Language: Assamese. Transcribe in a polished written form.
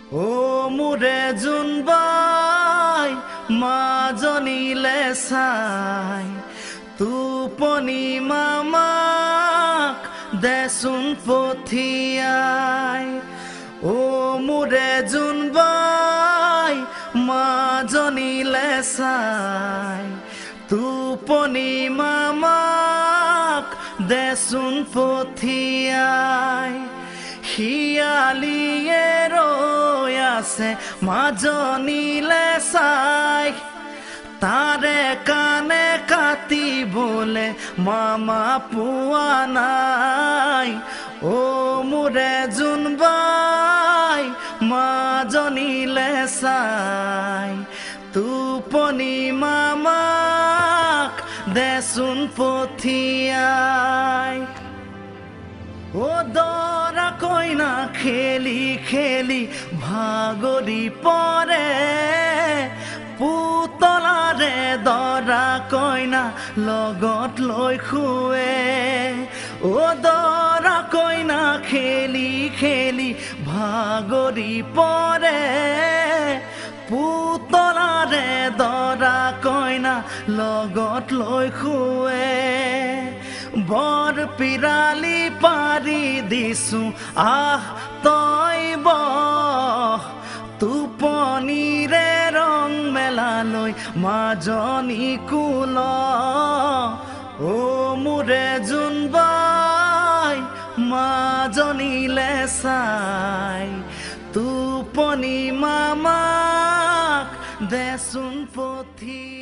ও মোৰে জোনবাই মাজনীলে চাই টোপনি মামাক দেচোন পঠিয়াই ও মোৰে জোনবাই মাজনীলে চাই টোপনি মামাক দেচোন পঠিয়াই শিয়ালিয়ে ৰৈ আছে মাজনীলে চাই তাৰে কাণে কাটিবলে মামা পোৱা নাই ও মোৰে জোনবাই মাজনীলে চাই টোপনি মামাক দেচোন পঠিয়াই ও দৰা কইনা খেলি খেলি ভাগৰি পৰে পুতলাৰে দৰা কইনা লগত লৈ শুৱে ও দৰা কইনা খেলি খেলি ভাগৰি পৰে পুতলাৰে দৰা কইনা লগত লৈ শুৱে বৰ পিৰালি পাৰি দিছো আহ তই বহ টোপনিৰে ৰং মেলালৈ মাজনী কুল ও মোৰে জোনবাই মাজনীলে চাই টোপনি মামাক দেচোন পঠিয়াই